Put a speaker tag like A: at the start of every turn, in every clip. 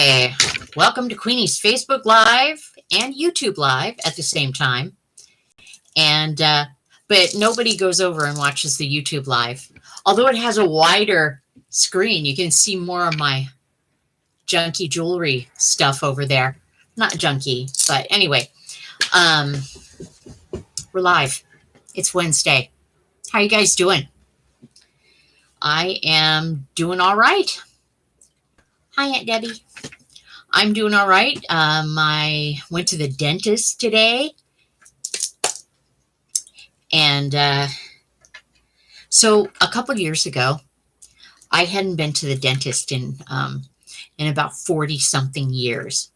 A: Okay, welcome to Queenie's Facebook Live and YouTube Live at the same time. And but nobody goes over and watches the YouTube Live. Although it has a wider screen, you can see more of my junky jewelry stuff over there. Not junky, but anyway, we're live. It's Wednesday. How you guys doing? I am doing all right. Hi, Aunt Debbie. I'm doing all right. I went to the dentist today. And so a couple years ago, I hadn't been to the dentist in about 40-something years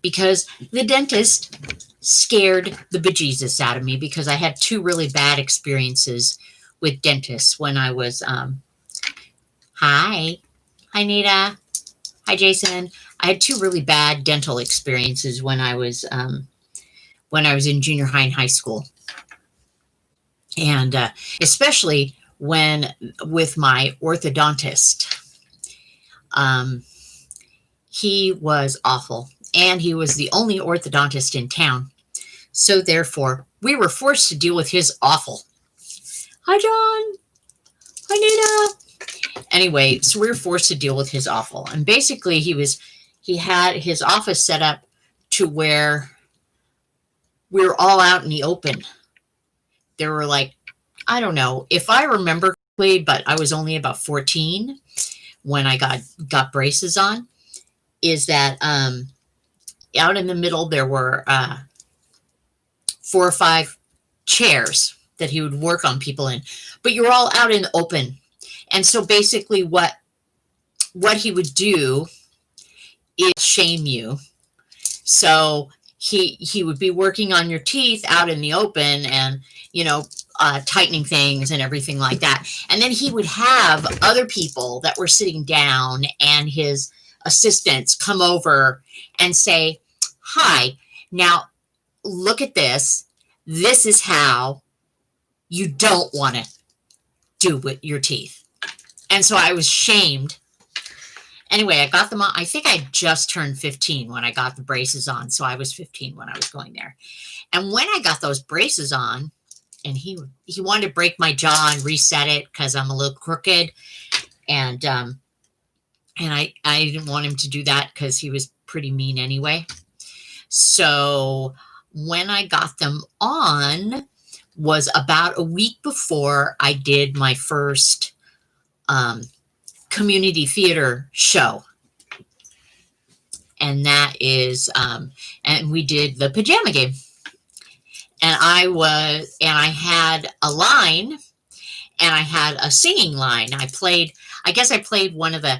A: because the dentist scared the bejesus out of me because I had two really bad experiences with dentists when I was, hi, Nita. Hi, Jason. I had two really bad dental experiences when I was in junior high and high school. And especially when with my orthodontist, he was awful, and he was the only orthodontist in town. So therefore, we were forced to deal with his awful. Hi, John. Hi, Nita. Anyway, so we were forced to deal with his awful. And basically, he had his office set up to where we were all out in the open. There were like, I don't know if I remember correctly, but I was only about 14 when I got braces on, is that out in the middle there were 4 or 5 chairs that he would work on people in, but you're all out in the open. And so basically what he would do is shame you. So he would be working on your teeth out in the open and, tightening things and everything like that. And then he would have other people that were sitting down and his assistants come over and say, hi, now look at this. This is how you don't want to do with your teeth. And so I was shamed. Anyway, I got them on. I think I just turned 15 when I got the braces on. So I was 15 when I was going there. And when I got those braces on, and he wanted to break my jaw and reset it because I'm a little crooked. And I didn't want him to do that because he was pretty mean anyway. So when I got them on was about a week before I did my first community theater show. And that is, and we did the pajama game. And I had a line, and I had a singing line. I played one of the,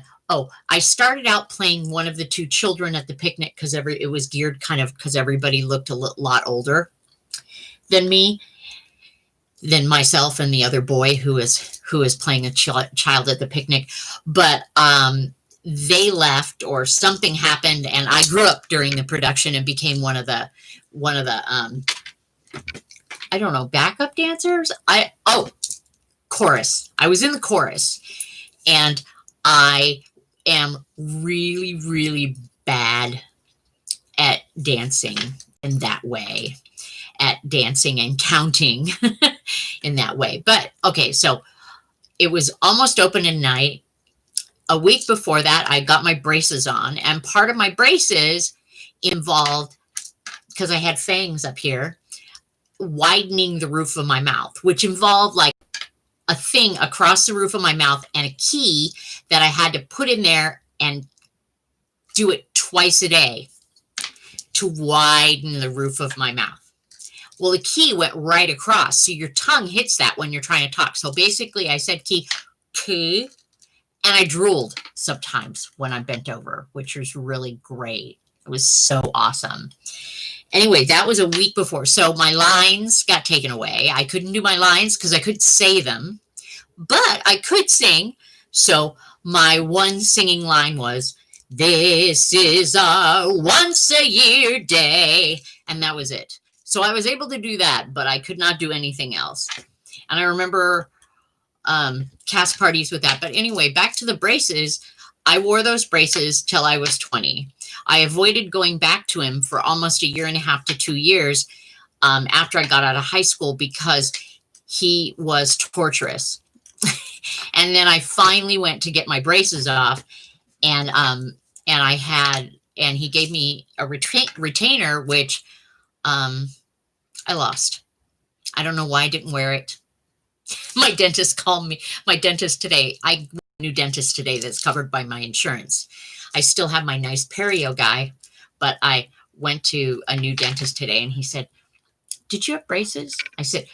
A: I started out playing one of the two children at the picnic because it was geared because everybody looked a lot older than me, than myself and the other boy who is playing a child at the picnic. But they left or something happened, and I grew up during the production and became one of the I don't know, backup dancers. Chorus. I was in the chorus, and I am really, really bad at dancing in that way, at dancing and counting in that way. But okay, so it was almost opening night. A week before that, I got my braces on, and part of my braces involved, because I had fangs up here, widening the roof of my mouth, which involved like a thing across the roof of my mouth and a key that I had to put in there and do it twice a day to widen the roof of my mouth. Well, the key went right across, so your tongue hits that when you're trying to talk. So basically I said key, and I drooled sometimes when I bent over, which was really great. It was so awesome. Anyway, that was a week before. So my lines got taken away. I couldn't do my lines because I couldn't say them, but I could sing. So my one singing line was, "This is our once a year day." And that was it. So I was able to do that, but I could not do anything else. And I remember cast parties with that. But anyway, back to the braces. I wore those braces till I was 20. I avoided going back to him for almost a year and a half to 2 years after I got out of high school because he was torturous. And then I finally went to get my braces off, and and he gave me a retainer, which I lost. I don't know why I didn't wear it. My dentist called me. My dentist today. I went to a new dentist today that's covered by my insurance. I still have my nice perio guy, but I went to a new dentist today, and he said, "Did you have braces?" I said,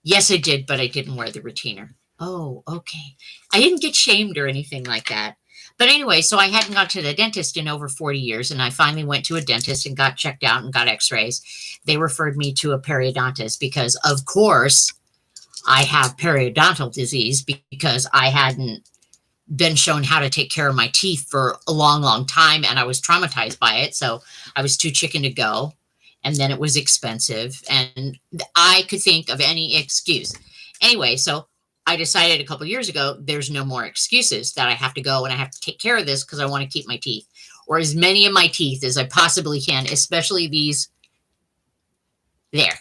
A: "Yes, I did, but I didn't wear the retainer." Oh, okay. I didn't get shamed or anything like that. But anyway, so I hadn't gone to the dentist in over 40 years, and I finally went to a dentist and got checked out and got x-rays. They referred me to a periodontist because, of course, I have periodontal disease because I hadn't been shown how to take care of my teeth for a long, long time, and I was traumatized by it. So I was too chicken to go, and then it was expensive, and I could think of any excuse. Anyway, so I decided a couple years ago, there's no more excuses that I have to go and I have to take care of this because I want to keep my teeth, or as many of my teeth as I possibly can, especially these there.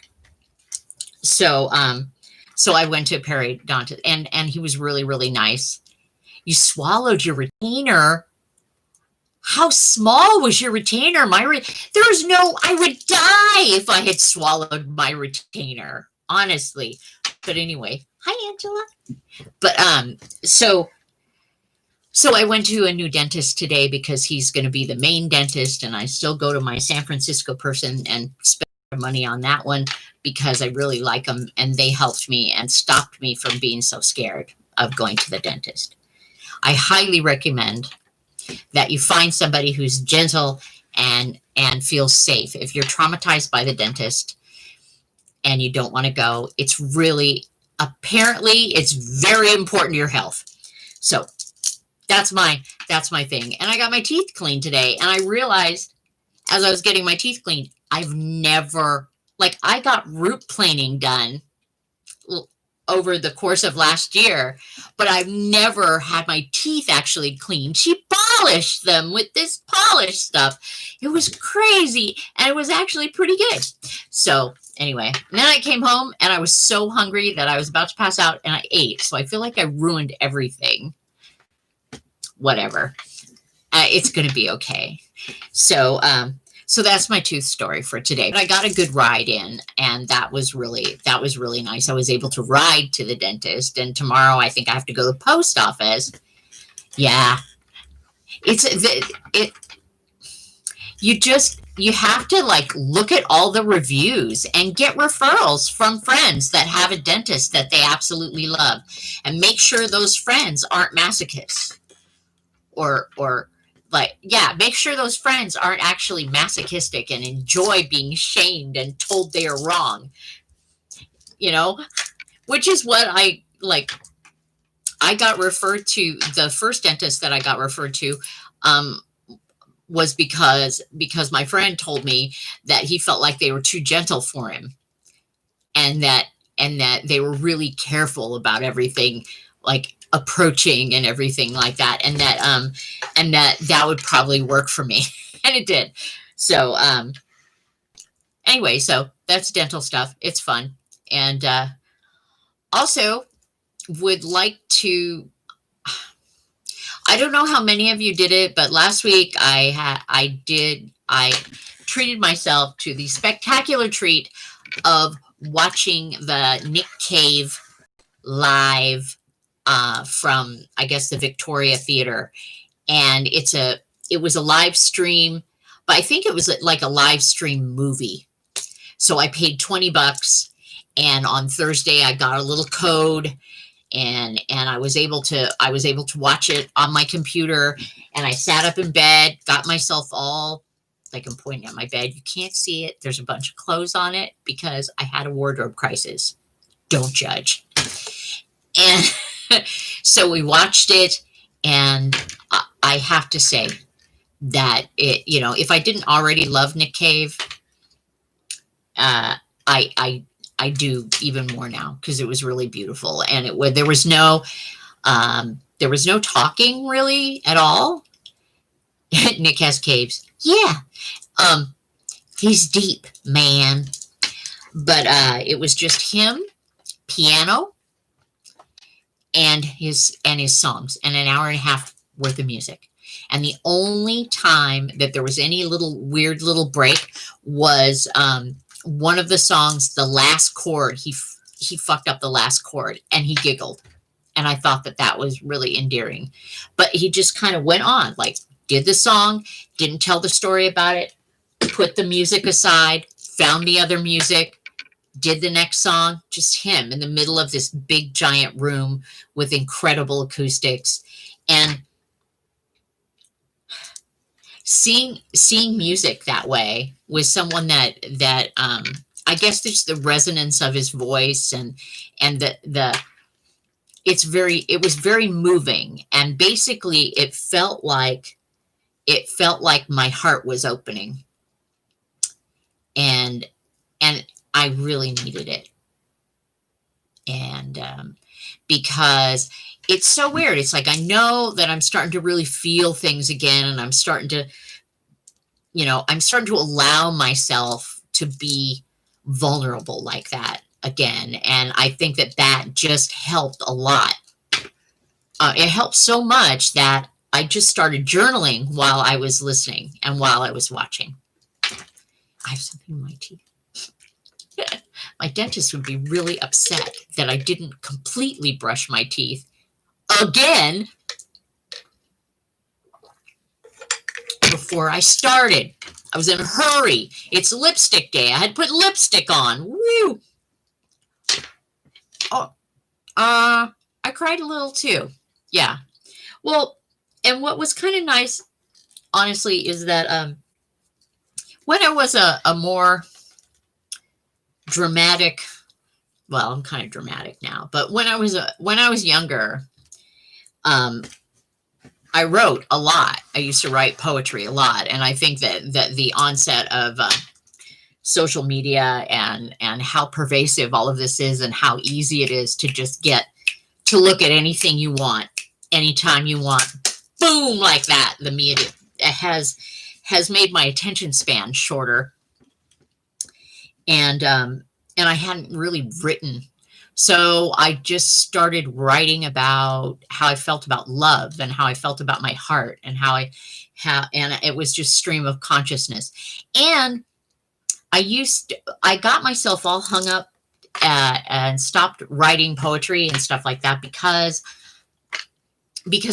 A: So, so I went to a periodontist, and he was really, really nice. You swallowed your retainer. How small was your retainer? There's no, I would die if I had swallowed my retainer, honestly. But anyway, hi, Angela. But so I went to a new dentist today because he's going to be the main dentist, and I still go to my San Francisco person and spend money on that one because I really like them, and they helped me and stopped me from being so scared of going to the dentist. I highly recommend that you find somebody who's gentle and feels safe. If you're traumatized by the dentist and you don't want to go, it's really, apparently, it's very important to your health. So that's my thing. And I got my teeth cleaned today, and I realized as I was getting my teeth cleaned, I've never, like, I got root planing done over the course of last year, but I've never had my teeth actually cleaned. She polished them with this polish stuff. It was crazy, and it was actually pretty good. So anyway, and then I came home, and I was so hungry that I was about to pass out, and I ate. So I feel like I ruined everything. Whatever. It's going to be okay. So, so that's my tooth story for today. But I got a good ride in, and that was really nice. I was able to ride to the dentist, and tomorrow I think I have to go to the post office. Yeah. You have to, like, look at all the reviews and get referrals from friends that have a dentist that they absolutely love, and make sure those friends aren't masochists or like, yeah, make sure those friends aren't actually masochistic and enjoy being shamed and told they are wrong, which is what I like. I got referred to, the first dentist that I got referred to was because my friend told me that he felt like they were too gentle for him, and that they were really careful about everything, like approaching and everything like that, and that would probably work for me. And it did. So anyway, so that's dental stuff. It's fun. And also would like to, I don't know how many of you did it, but last week I treated myself to the spectacular treat of watching the Nick Cave live from, I guess, the Victoria Theater. And it was a live stream, but I think it was like a live stream movie. So I paid $20, and on Thursday I got a little code, and I was able to watch it on my computer, and I sat up in bed, got myself all, like, I'm pointing at my bed. You can't see it. There's a bunch of clothes on it because I had a wardrobe crisis. Don't judge. And so we watched it, and I have to say that it, if I didn't already love Nick Cave, I do even more now because it was really beautiful, and there was no There was no talking really at all. Nick has caves. Yeah. He's deep, man. But it was just him, piano, and his songs, and an hour and a half worth of music. And the only time that there was any little weird little break was one of the songs, the last chord, he fucked up the last chord and he giggled. And I thought that that was really endearing. But he just kind of went on, like did the song, didn't tell the story about it, put the music aside, found the other music, did the next song, just him in the middle of this big giant room with incredible acoustics. And seeing music that way with someone that I guess there's the resonance of his voice and the it was very moving, and basically it felt like my heart was opening, and I really needed it. And because it's so weird. It's like I know that I'm starting to really feel things again, and I'm starting to allow myself to be vulnerable like that again. And I think that just helped a lot. It helped so much that I just started journaling while I was listening and while I was watching. I have something in my teeth. My dentist would be really upset that I didn't completely brush my teeth again before I started. I was in a hurry. It's lipstick day. I had to put lipstick on. Woo! Oh, I cried a little too. Yeah. Well, and what was kind of nice, honestly, is that when I was a more dramatic, well, I'm kind of dramatic now, but when I was younger, I wrote a lot. I used to write poetry a lot, and I think that the onset of social media and how pervasive all of this is, and how easy it is to just get to look at anything you want, anytime you want, boom, like that. The media has made my attention span shorter, and I hadn't really written. So I just started writing about how I felt about love and how I felt about my heart and and it was just stream of consciousness. And I got myself all hung up and stopped writing poetry and stuff like that because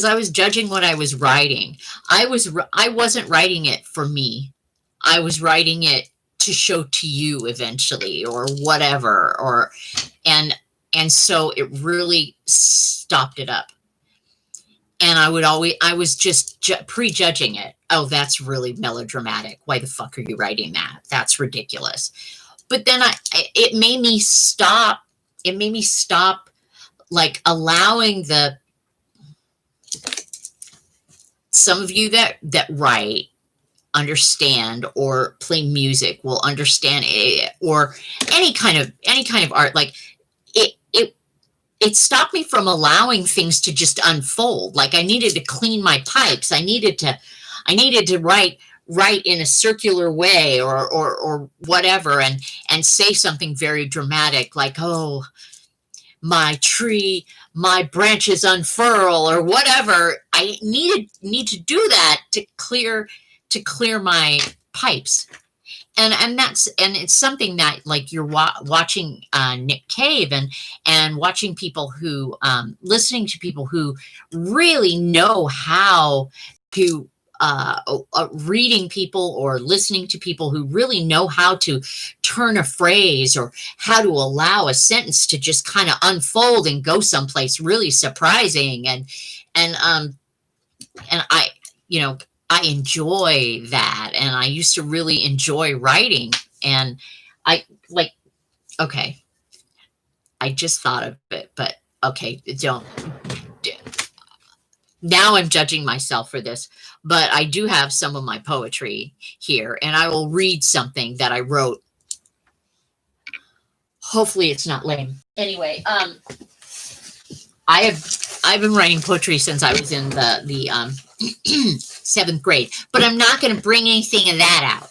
A: I was judging what I was writing. I wasn't writing it for me. I was writing it to show to you eventually, or whatever, and so it really stopped it up. And I was just prejudging it. Oh, that's really melodramatic. Why the fuck are you writing that? That's ridiculous. But then it made me stop. It made me stop, like, allowing some of you that write, understand, or play music will understand it, or any kind of art. Like it stopped me from allowing things to just unfold. Like I needed to clean my pipes. I needed to write in a circular way, or whatever, and say something very dramatic, like, oh, my tree, my branches unfurl, or whatever. I need to do that to clear my pipes. And it's something that, like, you're watching Nick Cave and watching people who listening to people who really know how to reading people, or listening to people who really know how to turn a phrase, or how to allow a sentence to just kind of unfold and go someplace really surprising. And I, I enjoy that. And I used to really enjoy writing. And okay, I just thought of it, but okay, now I'm judging myself for this, but I do have some of my poetry here, and I will read something that I wrote. Hopefully it's not lame. Anyway, I've been writing poetry since I was in the 7th grade, but I'm not going to bring anything of that out.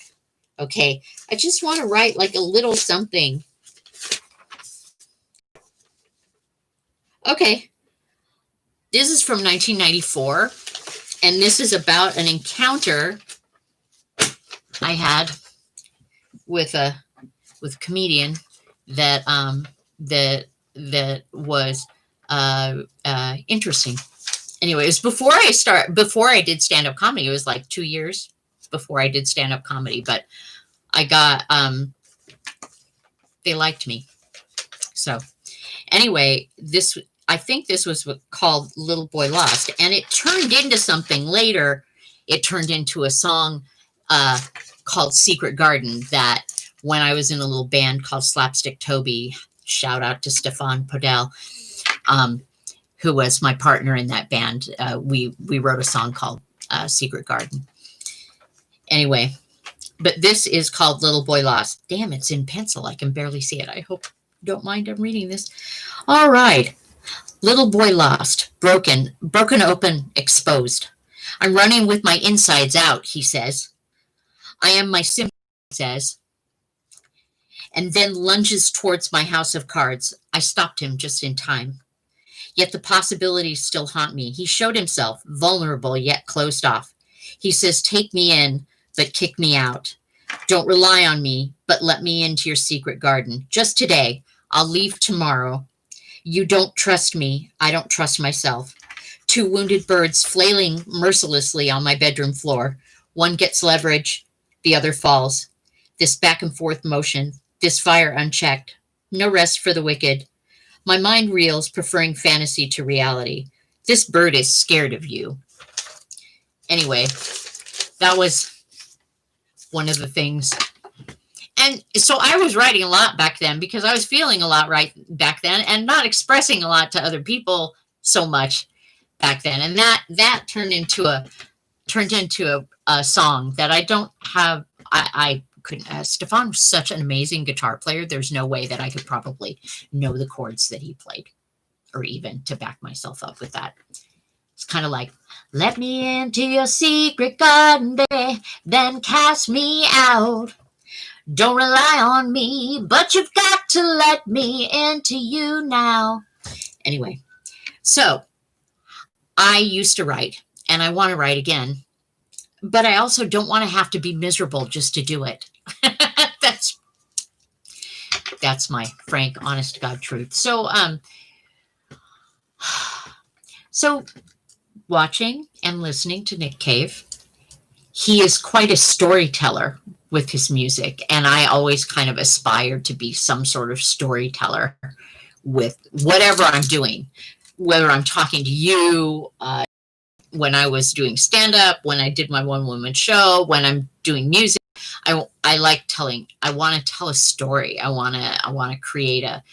A: Okay, I just want to write like a little something. Okay, this is from 1994, and this is about an encounter I had with a comedian that that was interesting. Anyway, it was before I did stand-up comedy. It was like 2 years before I did stand-up comedy, but I got they liked me. So anyway, I think this was called Little Boy Lost, and it turned into something later. It turned into a song called Secret Garden that when I was in a little band called Slapstick Toby, shout out to Stefan Podell, who was my partner in that band. We wrote a song called Secret Garden. Anyway, but this is called Little Boy Lost. Damn, it's in pencil. I can barely see it. I hope you don't mind I'm reading this. All right. Little boy lost, broken open, exposed. I'm running with my insides out, he says. I am my sympathy, he says. And then lunges towards my house of cards. I stopped him just in time. Yet the possibilities still haunt me. He showed himself, vulnerable yet closed off. He says, take me in, but kick me out. Don't rely on me, but let me into your secret garden. Just today. I'll leave tomorrow. You don't trust me. I don't trust myself. 2 wounded birds flailing mercilessly on my bedroom floor. One gets leverage, the other falls. This back and forth motion, this fire unchecked. No rest for the wicked. My mind reels, preferring fantasy to reality. This bird is scared of you. Anyway, that was one of the things. And so I was writing a lot back then because I was feeling a lot right back then and not expressing a lot to other people so much back then. And that turned into a song that I don't have. I couldn't. Stefan was such an amazing guitar player. There's no way that I could probably know the chords that he played, or even to back myself up with that. It's kind of like, let me into your secret garden, baby, then cast me out. Don't rely on me, but you've got to let me into you now. Anyway, so I used to write, and I want to write again, but I also don't want to have to be miserable just to do it. That's my frank, honest to God truth. So watching and listening to Nick Cave, he is quite a storyteller with his music, and I always kind of aspired to be some sort of storyteller with whatever I'm doing, whether I'm talking to you, when I was doing stand-up, when I did my one-woman show, when I'm doing music. I like telling. I want to tell a story. I want to create a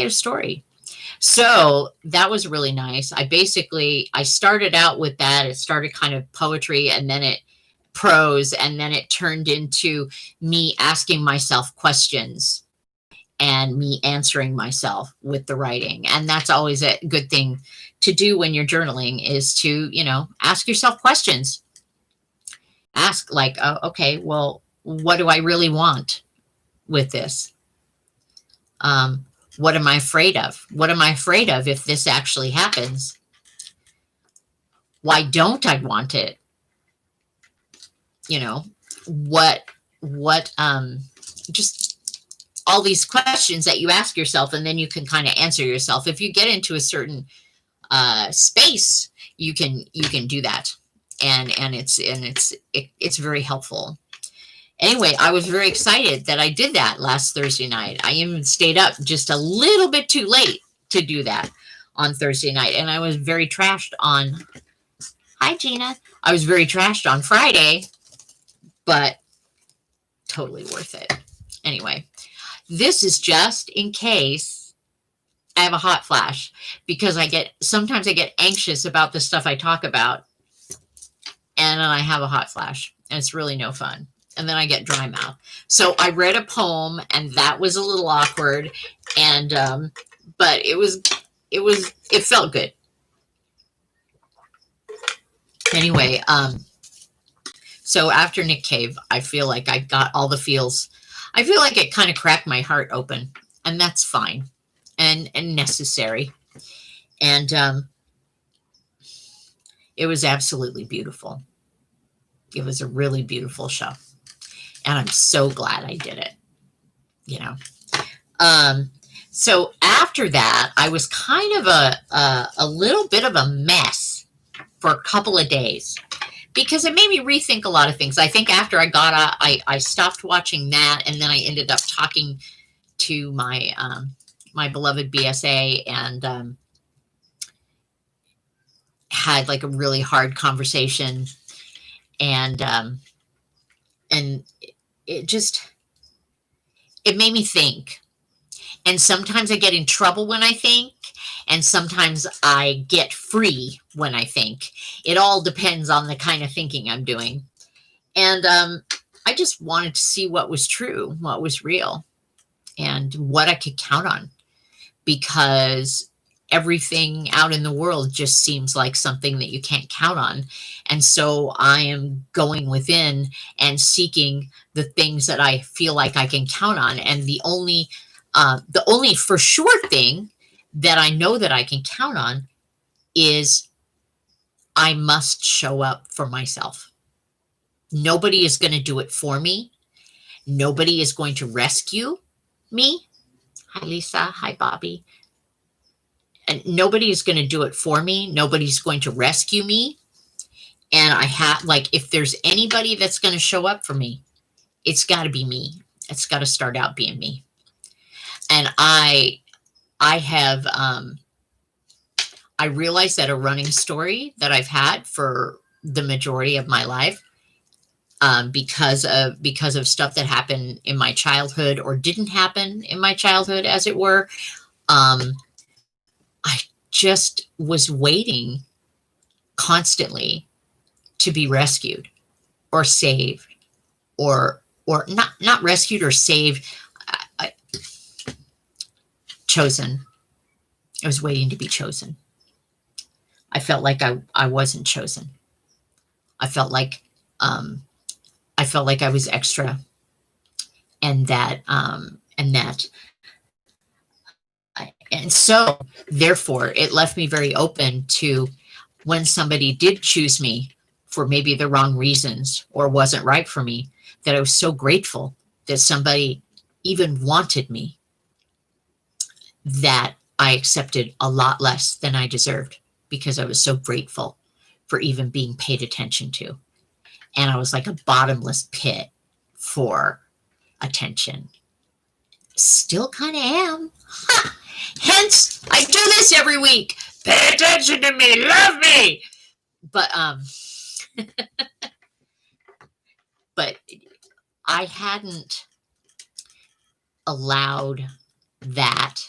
A: story. So that was really nice. I started out with that. It started kind of poetry, and then it prose, and then it turned into me asking myself questions and me answering myself with the writing. And that's always a good thing to do when you're journaling, is to, ask yourself questions. Ask like, okay, well, what do I really want with this? What am I afraid of? What am I afraid of if this actually happens? Why don't I want it? Just all these questions that you ask yourself, and then you can kind of answer yourself. If you get into a certain space, you can do that, and it's very helpful. Anyway, I was very excited that I did that last Thursday night. I even stayed up just a little bit too late to do that on Thursday night, and I was very trashed on. Hi, Gina. I was very trashed on Friday, but totally worth it. Anyway, this is just in case I have a hot flash, because sometimes I get anxious about the stuff I talk about, and then I have a hot flash, and it's really no fun. And then I get dry mouth. So I read a poem, and that was a little awkward. And but it felt good. Anyway, so after Nick Cave, I feel like I got all the feels. I feel like it kind of cracked my heart open, and that's fine and necessary. And it was absolutely beautiful. It was a really beautiful show, and I'm so glad I did it. You know. So after that, I was kind of a little bit of a mess for a couple of days because it made me rethink a lot of things. I think after I got out, I stopped watching that, and then I ended up talking to my my beloved BSA and had like a really hard conversation, and it just it made me think. And sometimes I get in trouble when I think, and sometimes I get free when I think. It all depends on the kind of thinking I'm doing. And I just wanted to see what was true, what was real, and what I could count on, because everything out in the world just seems like something that you can't count on. And so I am going within and seeking the things that I feel like I can count on. And the only for sure thing that I know that I can count on is I must show up for myself. Nobody is going to do it for me. Nobody is going to rescue me. Hi, Lisa. Hi, Bobby. And nobody is going to do it for me. Nobody's going to rescue me. And I have, like, if there's anybody that's going to show up for me, it's got to be me. It's got to start out being me. And I have, I realized that a running story that I've had for the majority of my life, because of stuff that happened in my childhood or didn't happen in my childhood, as it were, I just was waiting constantly to be rescued or saved, or not rescued or saved. Chosen. I was waiting to be chosen. I felt like I wasn't chosen. I felt like I was extra, and so therefore it left me very open to when somebody did choose me for maybe the wrong reasons or wasn't right for me, that I was so grateful that somebody even wanted me, that I accepted a lot less than I deserved, because I was so grateful for even being paid attention to. And I was like a bottomless pit for attention. Still kind of am. Ha! Hence, I do this every week. Pay attention to me, love me. But but I hadn't allowed that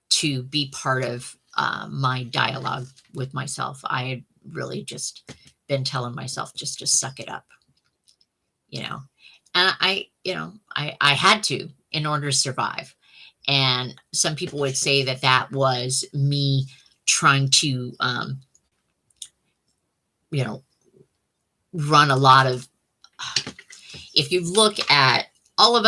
A: to be part of my dialogue with myself. I had really just been telling myself just to suck it up, and I had to, in order to survive. And some people would say that that was me trying to, run a lot of, if you look at all of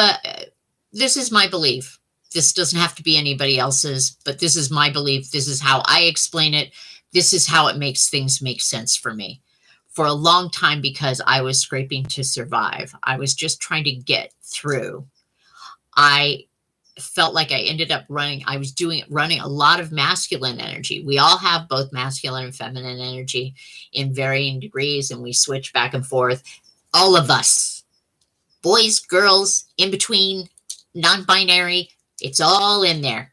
A: this is my belief. This doesn't have to be anybody else's, but this is my belief. This is how I explain it. This is how it makes things make sense for me. For a long time, because I was scraping to survive, I was just trying to get through. I felt like I ended up running a lot of masculine energy. We all have both masculine and feminine energy in varying degrees, and we switch back and forth. All of us, boys, girls, in between, non-binary, it's all in there.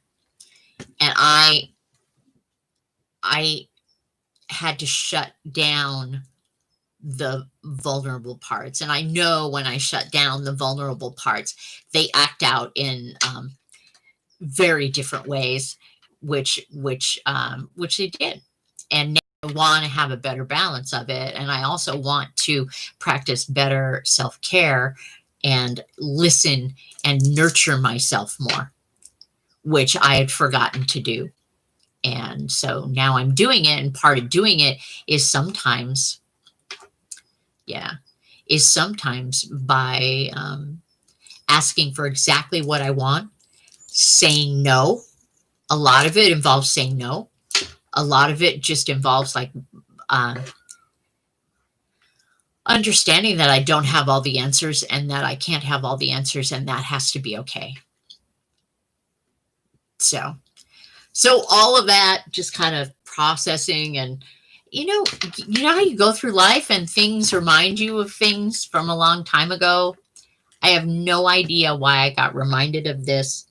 A: And I had to shut down the vulnerable parts. And I know when I shut down the vulnerable parts, they act out in very different ways, which they did. And now I want to have a better balance of it. And I also want to practice better self-care and listen and nurture myself more, which I had forgotten to do. And so now I'm doing it. And part of doing it is sometimes, by asking for exactly what I want, saying no. A lot of it involves saying no. A lot of it just involves like understanding that I don't have all the answers and that I can't have all the answers, and that has to be okay. So all of that just kind of processing, and you know how you go through life and things remind you of things from a long time ago. I have no idea why I got reminded of this.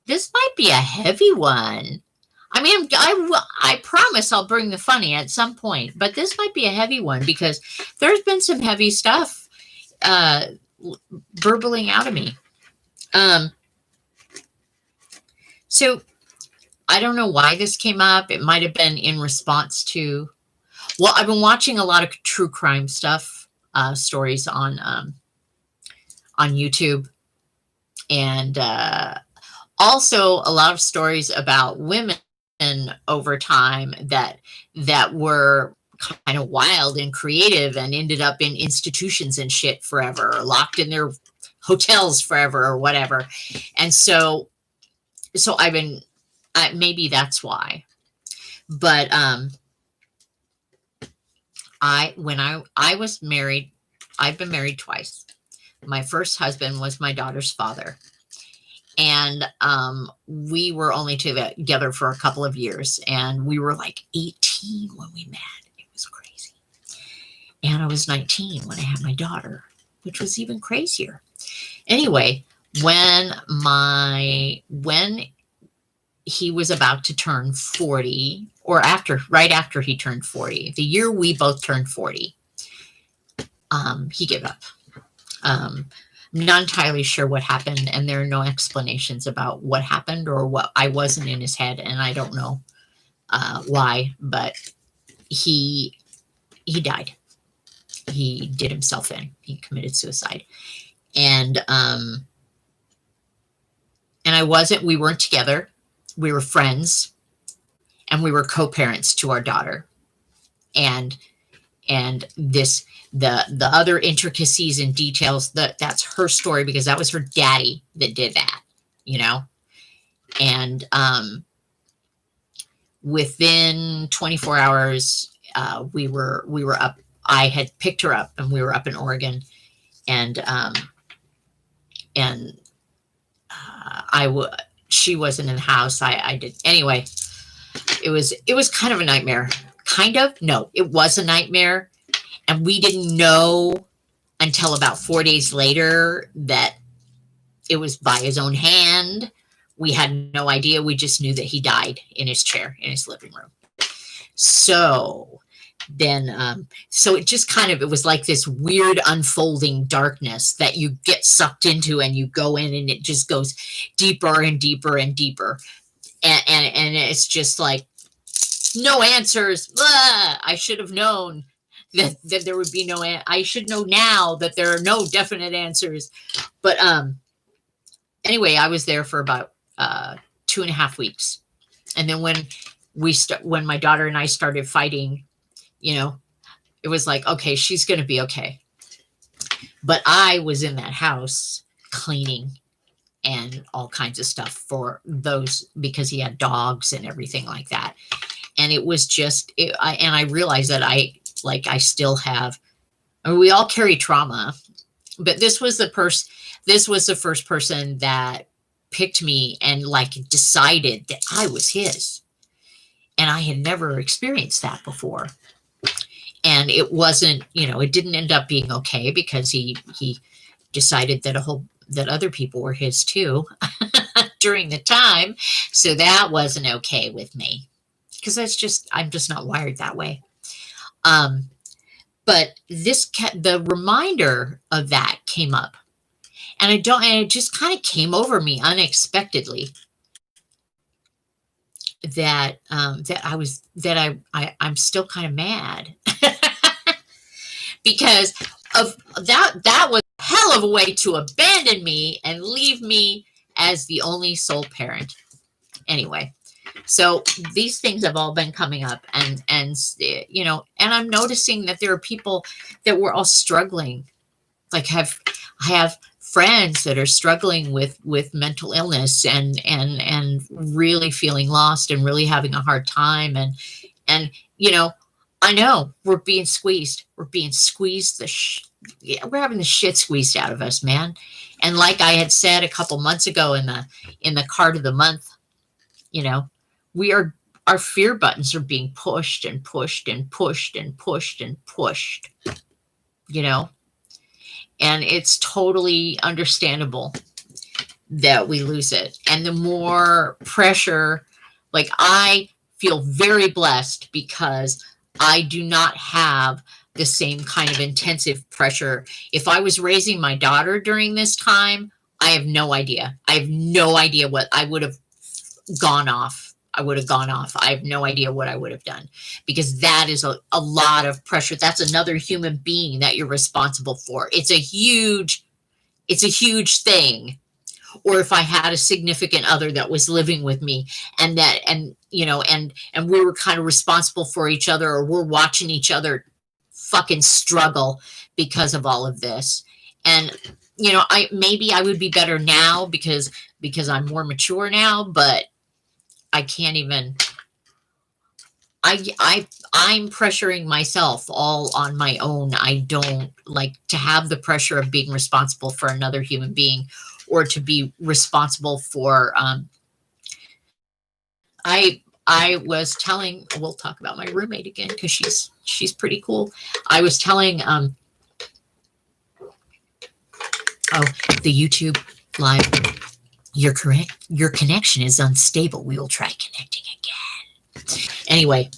A: This might be a heavy one. I mean, I promise I'll bring the funny at some point, but this might be a heavy one because there's been some heavy stuff burbling out of me. So I don't know why this came up. It might have been in response to, well, I've been watching a lot of true crime stuff, stories on YouTube, and also a lot of stories about women over time that were kind of wild and creative and ended up in institutions and shit forever, or locked in their hotels forever or whatever. And so I've been, maybe that's why. But when I was married, I've been married twice. My first husband was my daughter's father. And we were only together for a couple of years, and we were like 18 when we met. It was crazy. And I was 19 when I had my daughter, which was even crazier. Anyway, when he was about to turn 40, or right after he turned 40, the year we both turned 40, he gave up. I'm not entirely sure what happened, and there are no explanations about what happened or what. I wasn't in his head, and I don't know why, but he died. He did himself in. He committed suicide. And we weren't together. We were friends, and we were co-parents to our daughter. And the other intricacies and details, that's her story, because that was her daddy that did that, and within 24 hours, we were up. I had picked her up, and we were up in Oregon, and she wasn't in the house. I did anyway. It was kind of a nightmare. No, it was a nightmare. And we didn't know until about 4 days later that it was by his own hand. We had no idea. We just knew that he died in his chair in his living room. So then, so it just it was like this weird unfolding darkness that you get sucked into, and you go in, and it just goes deeper and deeper and deeper. And it's just like, no answers. Blah! I should have known that there would be no, I should know now that there are no definite answers. But anyway, I was there for about 2.5 weeks. And then when my daughter and I started fighting, it was like, okay, she's going to be okay. But I was in that house cleaning and all kinds of stuff for those, because he had dogs and everything like that. And it was just, and I realized that I still have, we all carry trauma, but this was the first person that picked me and decided that I was his. And I had never experienced that before. And it wasn't, it didn't end up being okay, because he decided that other people were his too during the time. So that wasn't okay with me, because I'm just not wired that way. But the reminder of that came up, and it just kind of came over me unexpectedly that I'm still kind of mad because of that was a hell of a way to abandon me and leave me as the only sole parent. Anyway, so these things have all been coming up, and and I'm noticing that there are people that we're all struggling. Like I have friends that are struggling with mental illness and really feeling lost and really having a hard time, and I know we're being squeezed. We're being squeezed we're having the shit squeezed out of us, man. And like I had said a couple months ago in the card of the month, we are our fear buttons are being pushed and pushed and pushed and pushed and pushed, you know, and it's totally understandable that we lose it. And the more pressure, like I feel very blessed because I do not have the same kind of intensive pressure. If I was raising my daughter during this time, I have no idea. I have no idea what I would have gone off. I would have gone off. I have no idea what I would have done, because that is a lot of pressure. That's another human being that you're responsible for. It's a huge thing. Or if I had a significant other that was living with me and we were kind of responsible for each other, or we're watching each other fucking struggle because of all of this. And, maybe I would be better now because I'm more mature now, but I can't even, I'm pressuring myself all on my own. I don't like to have the pressure of being responsible for another human being, or to be responsible for, I was telling, we'll talk about my roommate again, because she's pretty cool. I was telling, the YouTube live, you're correct. Your connection is unstable. We will try connecting again. Anyway,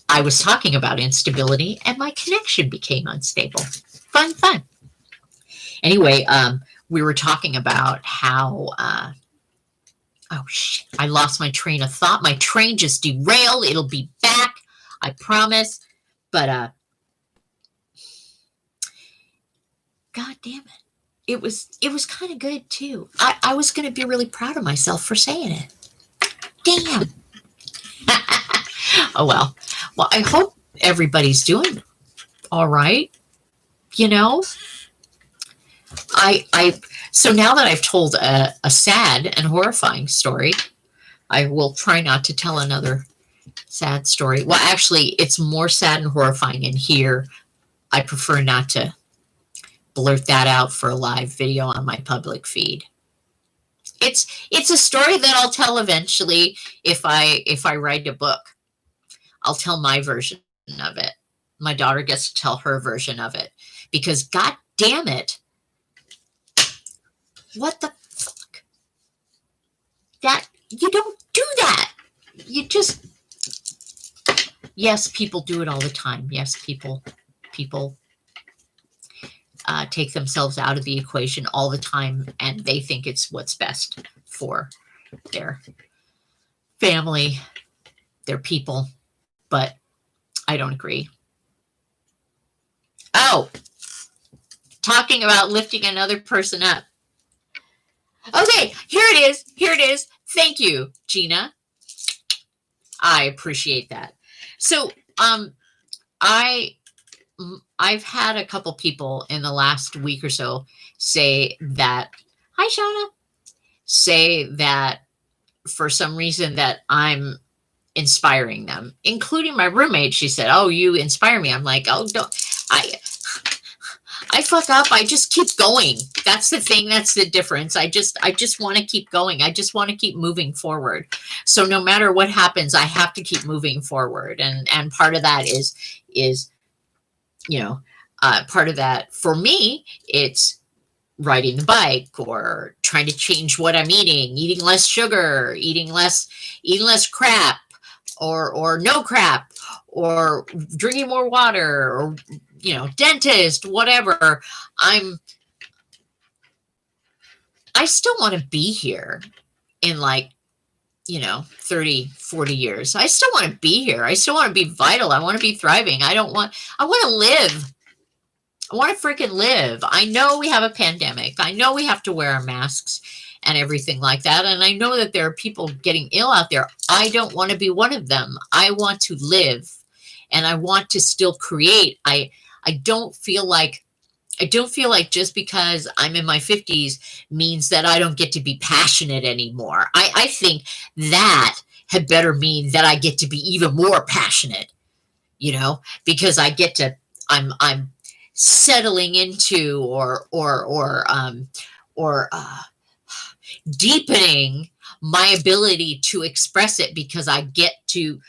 A: I was talking about instability and my connection became unstable. Fun. Anyway, we were talking about how, oh shit, I lost my train of thought. My train just derailed. It'll be back, I promise. But, God damn it. It was kind of good too. I was going to be really proud of myself for saying it. Damn. Oh, well, I hope everybody's doing all right. So now that I've told a sad and horrifying story, I will try not to tell another sad story. Well, actually, it's more sad and horrifying in here. I prefer not to blurt that out for a live video on my public feed. It's a story that I'll tell eventually. If I write a book, I'll tell my version of it. My daughter gets to tell her version of it, because God damn it, what the fuck? That you don't do that. You just, yes, people do it all the time. Yes, people take themselves out of the equation all the time, and they think it's what's best for their family, their people, but I don't agree. Oh, talking about lifting another person up. Okay, here it is. Thank you, Gina. I appreciate that. So, I've had a couple people in the last week or so say that, hi, Shauna, say that for some reason that I'm inspiring them, including my roommate. She said, oh, you inspire me. I'm like, oh, don't, I fuck up. I just keep going. That's the thing. That's the difference. I just want to keep going. I just want to keep moving forward. So no matter what happens, I have to keep moving forward. And part of that is, part of that for me, it's riding the bike, or trying to change what I'm eating less sugar, eating less crap, or no crap, or drinking more water, or, dentist, whatever. I still want to be here in 30, 40 years. I still want to be here. I still want to be vital. I want to be thriving. I want to live. I want to freaking live. I know we have a pandemic. I know we have to wear our masks, and everything like that. And I know that there are people getting ill out there. I don't want to be one of them. I want to live, and I want to still create. I don't feel like just because I'm in my 50s means that I don't get to be passionate anymore. I think that had better mean that I get to be even more passionate, because I get to, I'm settling into or deepening my ability to express it, because I get to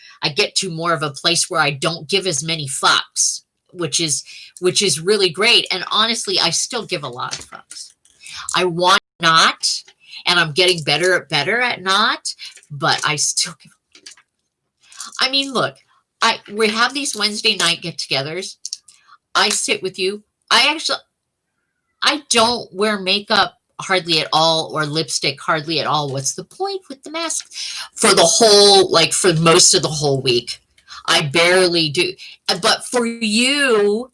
A: more of a place where I don't give as many fucks, which is really great. And honestly, I still give a lot of fucks. I want not, and I'm getting better at not, but I still give. I mean, look, we have these Wednesday night get-togethers. I sit with you. I don't wear makeup hardly at all, or lipstick hardly at all. What's the point with the mask? For most of the whole week, I barely do. But for you,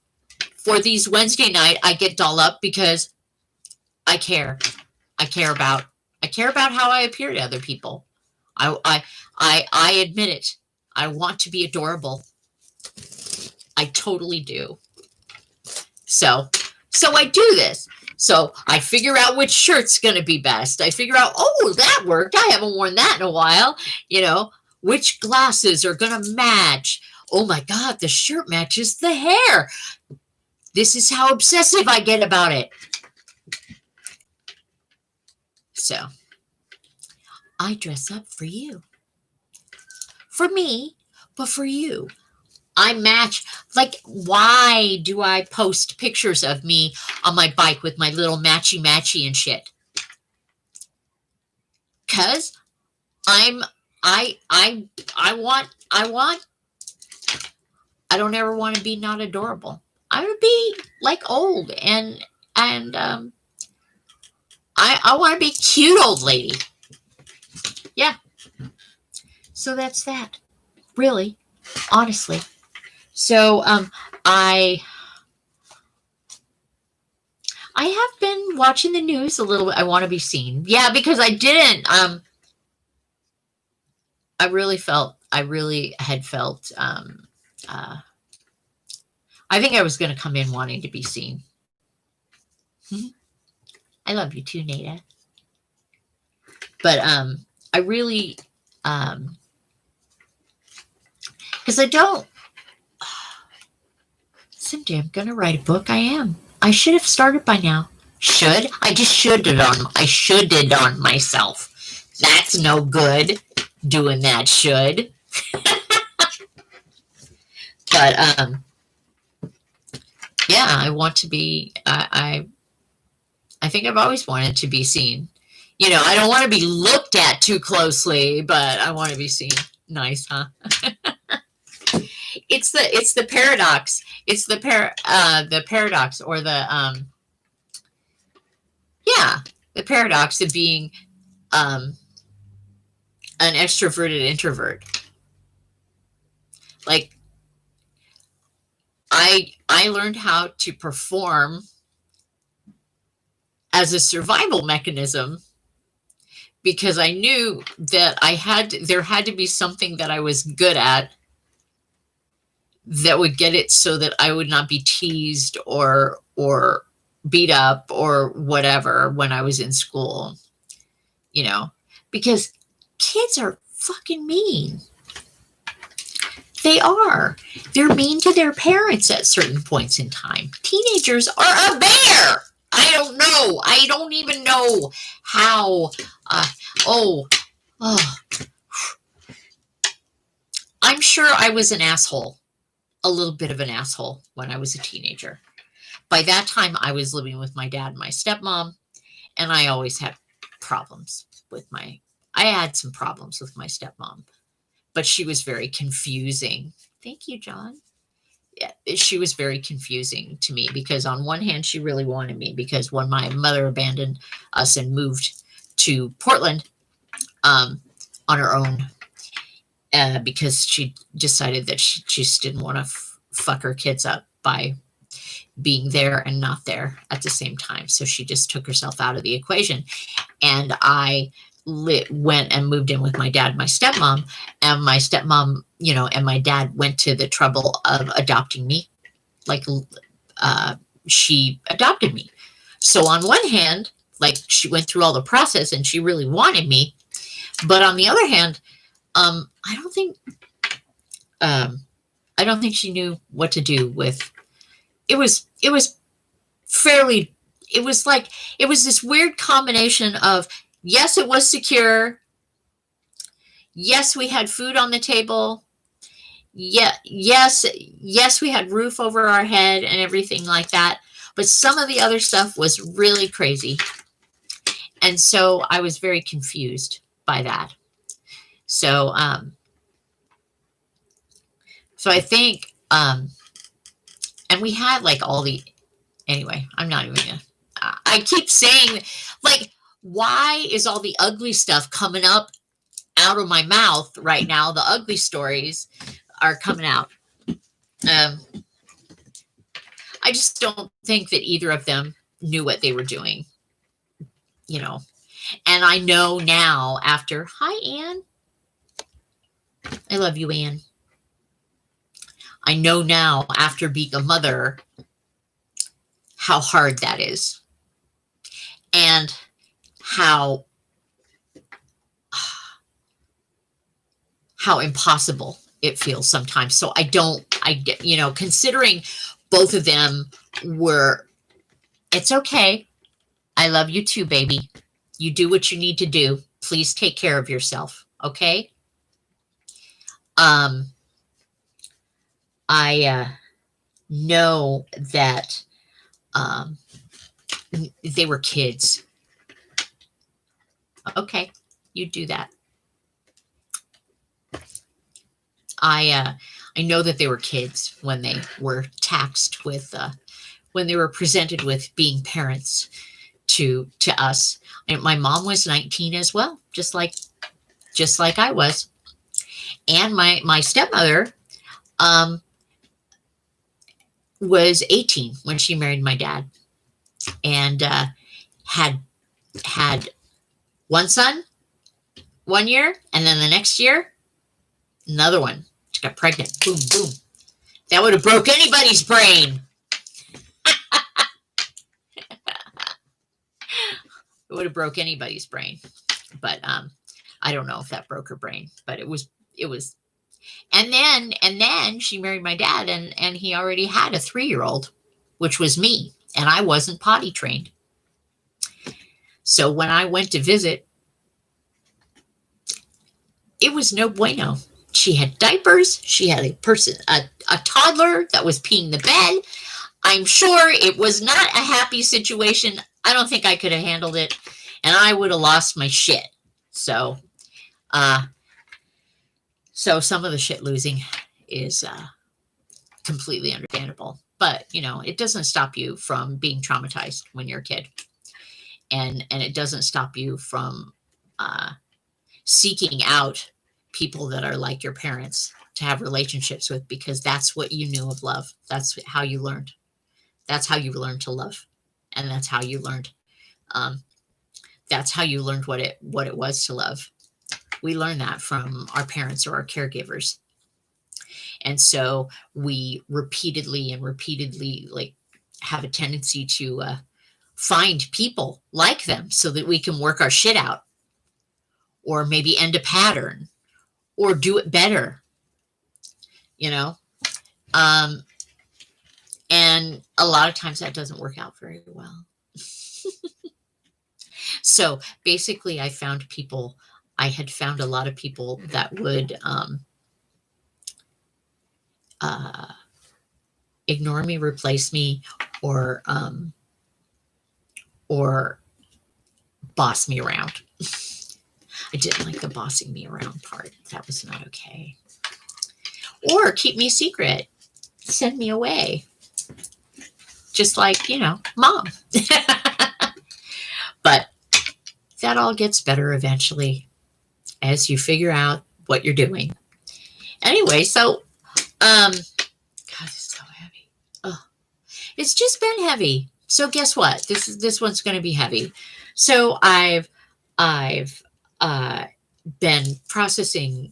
A: for these Wednesday night, I get doll up because I care. I care about how I appear to other people. I admit it. I want to be adorable. I totally do. So I do this. So I figure out which shirt's going to be best. I figure out, oh, that worked. I haven't worn that in a while. Which glasses are going to match. Oh my God, the shirt matches the hair. This is how obsessive I get about it. So I dress up for you. For me, but for you. I match. Like, why do I post pictures of me on my bike with my little matchy and shit? Cause I don't ever want to be not adorable. I would be like old and I want to be cute old lady. Yeah. So that's that. Really, honestly. So I have been watching the news a little bit. I want to be seen. Yeah, because I didn't. I really had felt. I think I was going to come in wanting to be seen. I love you too, Nada. But I really, because I don't. Someday I'm going to write a book. I am. I should have started by now. Should? I just shoulded on myself. That's no good, doing that should. But, yeah, I want to be, I think I've always wanted to be seen. I don't want to be looked at too closely, but I want to be seen. Nice, huh? It's the paradox. It's the paradox, or the paradox of being an extroverted introvert. Like, I learned how to perform as a survival mechanism, because I knew that there had to be something that I was good at that would get it so that I would not be teased or beat up or whatever when I was in school, because kids are fucking mean. They are. They're mean to their parents at certain points in time. Teenagers are a bear. I don't know. I don't even know how. I'm sure I was an asshole. A little bit of an asshole when I was a teenager. By that time, I was living with my dad and my stepmom, and I always had problems I had some problems with my stepmom, but she was very confusing. Thank you, John. Yeah, she was very confusing to me, because on one hand, she really wanted me, because when my mother abandoned us and moved to Portland on her own, because she decided that she just didn't want to fuck her kids up by being there and not there at the same time. So she just took herself out of the equation. and I went and moved in with my dad and my stepmom, and my stepmom, and my dad went to the trouble of adopting me. Like, she adopted me. So on one hand, like, she went through all the process and she really wanted me. But on the other hand, I don't think she knew what to do with it. Was fairly, it was like, it was this weird combination of, yes, it was secure. Yes, we had food on the table. Yeah, yes, we had roof over our head and everything like that. But some of the other stuff was really crazy. And so I was very confused by that. So, I think, and we had like all the, anyway, I'm not even gonna, I keep saying, like, why is all the ugly stuff coming up out of my mouth right now? The ugly stories are coming out. I just don't think that either of them knew what they were doing, and I know now after, hi, Anne. I love you, Anne. I know now after being a mother how hard that is, and how impossible it feels sometimes. So considering both of them were, it's okay. I love you too, baby. You do what you need to do. Please take care of yourself. Okay. I know that they were kids. Okay, you do that. I know that they were kids when they were taxed with, when they were presented with being parents to us. And my mom was 19 as well, just like I was. And my stepmother was 18 when she married my dad, and had one son 1 year, and then the next year, another one. She got pregnant. Boom, boom. That would have broke anybody's brain. It would have broke anybody's brain. But I don't know if that broke her brain, but it was. And then she married my dad, and he already had a 3-year-old, which was me, and I wasn't potty trained. So when I went to visit, it was no bueno. She had diapers. She had a toddler that was peeing the bed. I'm sure it was not a happy situation. I don't think I could have handled it, and I would have lost my shit. So, some of the shit losing is completely understandable. But, it doesn't stop you from being traumatized when you're a kid. And it doesn't stop you from seeking out people that are like your parents to have relationships with, because that's what you knew of love. That's how you learned. That's how you learned to love. And that's how you learned. That's how you learned what it was to love. We learn that from our parents or our caregivers. And so we repeatedly like have a tendency to find people like them so that we can work our shit out, or maybe end a pattern, or do it better, and a lot of times that doesn't work out very well. So basically I had found a lot of people that would ignore me, replace me, or boss me around. I didn't like the bossing me around part. That was not okay. Or keep me secret, send me away. Just like, mom. But that all gets better eventually as you figure out what you're doing. Anyway, so, God, it's so heavy. Oh, it's just been heavy. So guess what? This one's going to be heavy. So I've I've been processing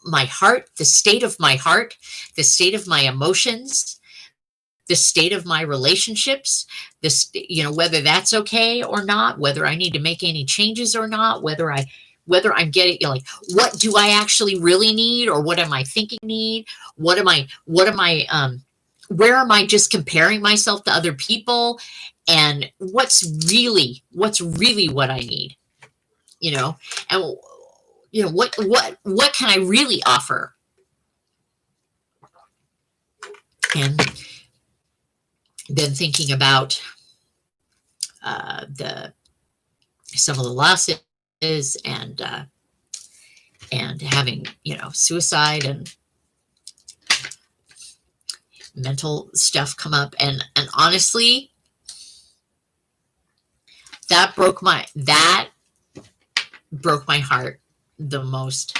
A: my heart, the state of my heart, the state of my emotions, the state of my relationships, this, whether that's okay or not, whether I need to make any changes or not, whether I'm getting, like, what do I actually really need, or what am I thinking need? Where am I just comparing myself to other people? And what's really what I need, and what can I really offer? And then thinking about the some of the losses, and having suicide and mental stuff come up, and honestly, that broke my heart the most,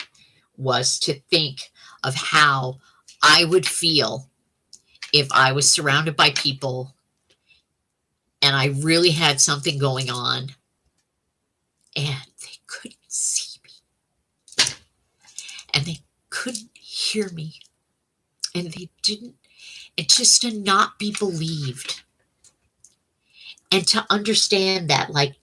A: was to think of how I would feel if I was surrounded by people and I really had something going on and they couldn't see me and they couldn't hear me and just to not be believed, and to understand that, like,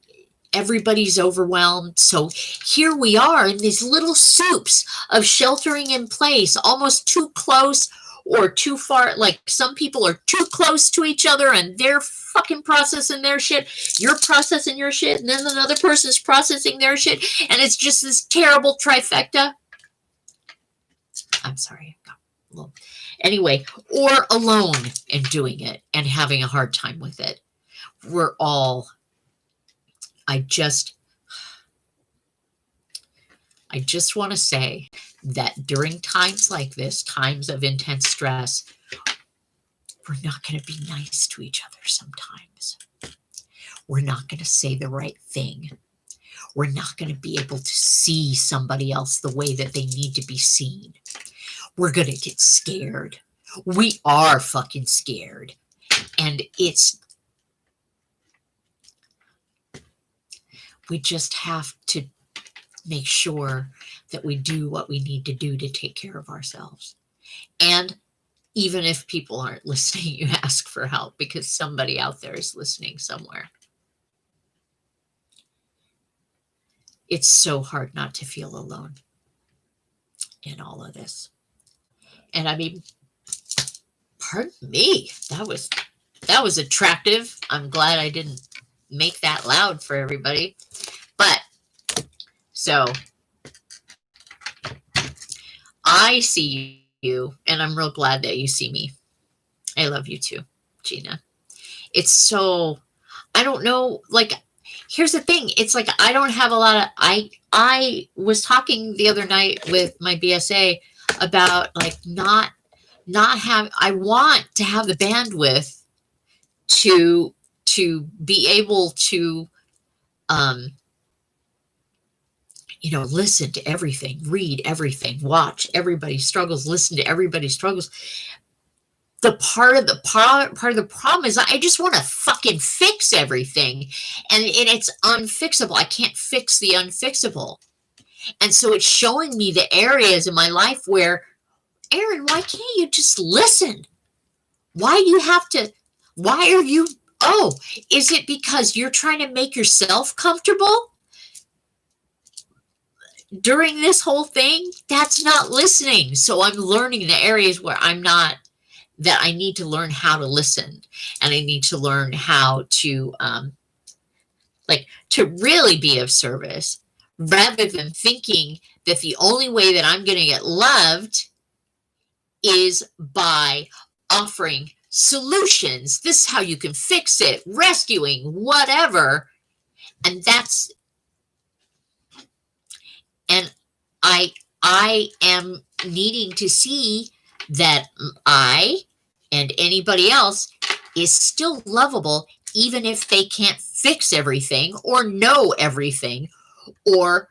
A: everybody's overwhelmed. So here we are in these little soups of sheltering in place, almost too close or too far. Like, some people are too close to each other and they're fucking processing their shit. You're processing your shit, and then another person's processing their shit. And it's just this terrible trifecta. I'm sorry. I got a little... Anyway, or alone and doing it and having a hard time with it. We're all... I just want to say that during times like this, times of intense stress, we're not going to be nice to each other sometimes. We're not going to say the right thing. We're not going to be able to see somebody else the way that they need to be seen. We're going to get scared. We are fucking scared. And we just have to make sure that we do what we need to do to take care of ourselves. And even if people aren't listening, you ask for help, because somebody out there is listening somewhere. It's so hard not to feel alone in all of this. And I mean, pardon me, that was attractive. I'm glad I didn't make that loud for everybody. But so I see you, and I'm real glad that you see me. I love you too, Gina. It's so, I don't know, like, here's the thing. It's like, I don't have a lot of, I was talking the other night with my BSA about, like, not have, I want to have the bandwidth to be able to, listen to everything, read everything, watch everybody's struggles, listen to everybody's struggles. The part of the problem is I just want to fucking fix everything, and it's unfixable. I can't fix the unfixable. And so it's showing me the areas in my life where, Aaron, why can't you just listen? Why are you, is it because you're trying to make yourself comfortable during this whole thing? That's not listening. So I'm learning the areas where that I need to learn how to listen, and I need to learn how to, to really be of service, rather than thinking that the only way that I'm going to get loved is by offering solutions. This is how you can fix it, rescuing, whatever. And I am needing to see that I and anybody else is still lovable, even if they can't fix everything or know everything, or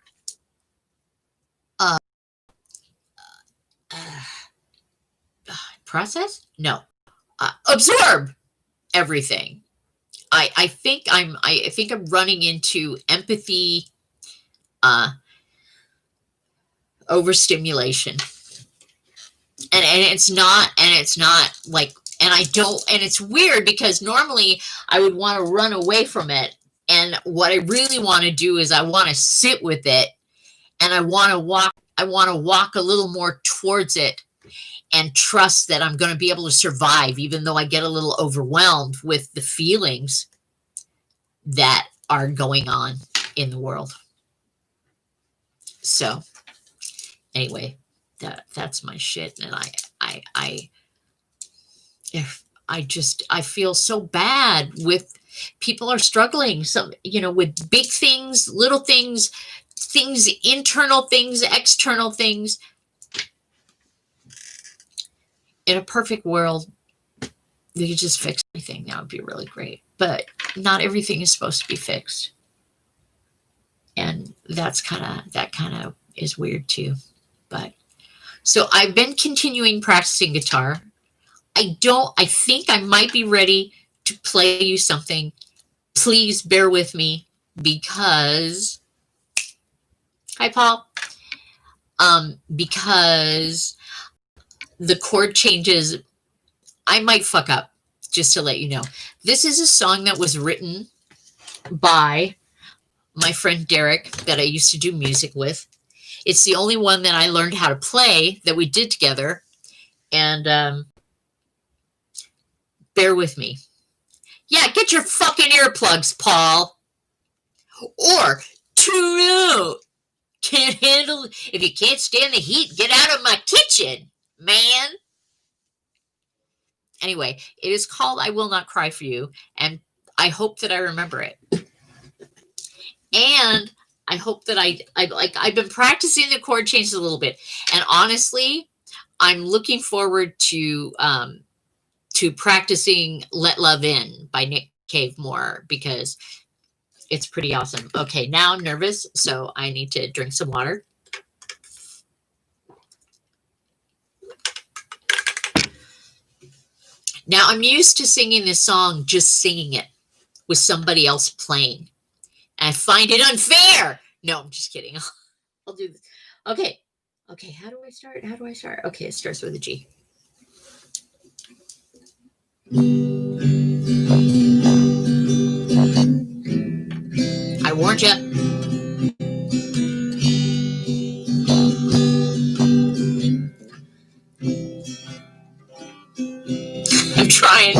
A: process? No. Absorb everything. I think I'm running into empathy overstimulation. And it's not like, and I don't, and it's weird because normally I would want to run away from it. And what I really want to do is I want to sit with it, and I want to walk a little more towards it and trust that I'm going to be able to survive, even though I get a little overwhelmed with the feelings that are going on in the world. So anyway, that's my shit. And I feel so bad with people are struggling. Some, with big things, little things, internal things, external things. In a perfect world, they could just fix everything. That would be really great. But not everything is supposed to be fixed. And that kind of is weird too. But so I've been continuing practicing guitar. I think I might be ready to play you something. Please bear with me because, hi Paul, because the chord changes, I might fuck up, just to let you know. This is a song that was written by my friend Derek that I used to do music with. It's the only one that I learned how to play that we did together. And bear with me. Yeah, get your fucking earplugs, Paul. Or tune out. Can't handle, if you can't stand the heat, get out of my kitchen, man. Anyway, it is called I Will Not Cry For You, and I hope that I remember it. And I hope that I've been practicing the chord changes a little bit. And honestly, I'm looking forward to practicing Let Love In by Nick Cave more, because it's pretty awesome. Okay, now I'm nervous, so I need to drink some water. Now, I'm used to singing this song, just singing it with somebody else playing. And I find it unfair. No, I'm just kidding. I'll do this. Okay. Okay, how do I start? Okay, it starts with a G. I warned you. I'm trying.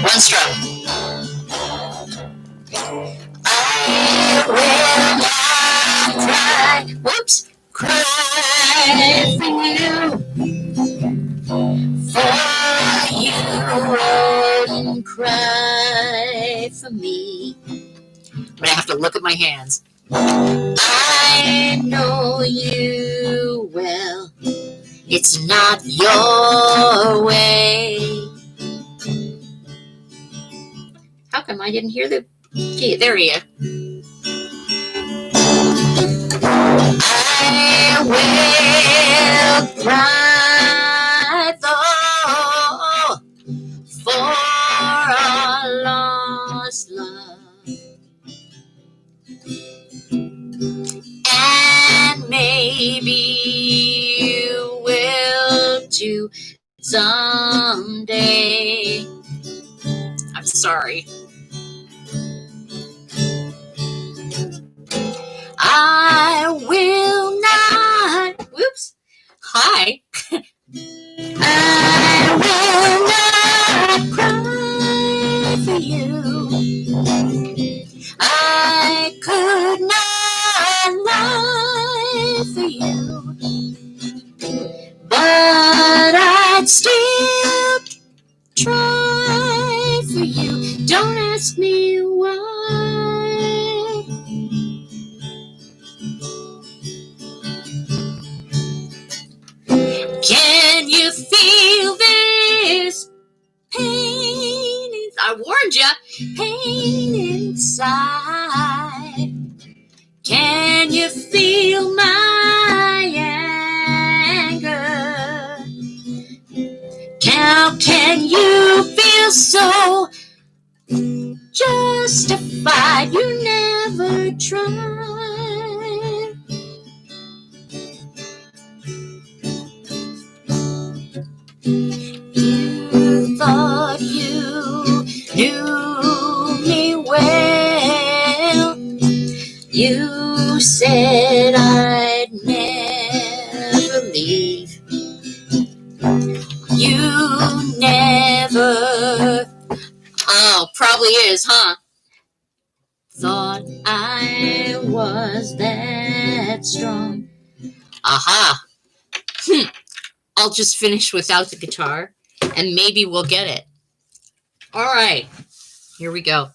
A: One stroke. I will not cry. Whoops. Cry for you wouldn't cry for me. I'm gonna have to look at my hands. I know you well. It's not your way. How come I didn't hear the key? There he is. I will cry though for our lost love, and maybe you will too someday. I'm sorry. I will not. Whoops. Hi. I will not cry for you. I could not lie for you, but I'd still try for you. Don't ask me why. Can you feel this pain? I warned you, pain inside. Can you feel my anger? and you feel so justified. You never tried. You thought you knew me well. You said I'd never leave. You never, oh, probably is, huh? Thought I was that strong. Aha. I'll just finish without the guitar, and maybe we'll get it. All right, here we go.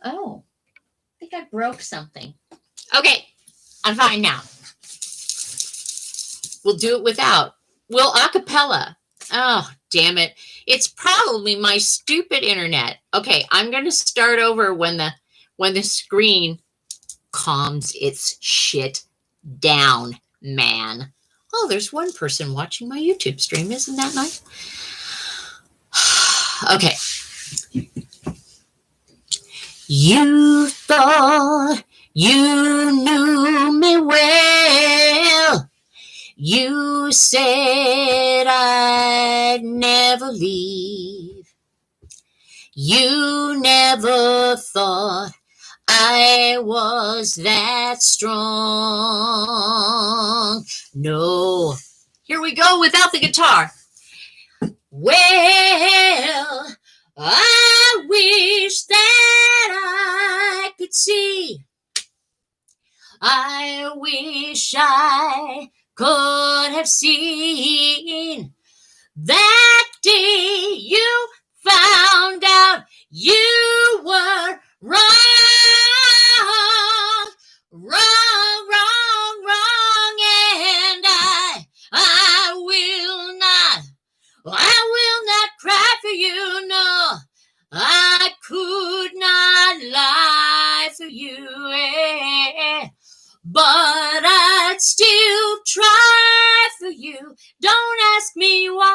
A: Oh, I think I broke something. Okay, I'm fine now. We'll do it without. We'll acapella. Oh, damn it. It's probably my stupid internet. Okay, I'm going to start over when the screen calms its shit down, man. Oh, there's one person watching my YouTube stream. Isn't that nice? Okay. You thought you knew me well. You said I'd never leave. You never thought I was that strong. No. Here we go without the guitar. Well, I wish that I could see. I wish I could have seen that day you found out you were wrong, wrong, wrong, wrong, and I will not cry for you, no, I could not lie for you, but I'd still try for you. Don't ask me why.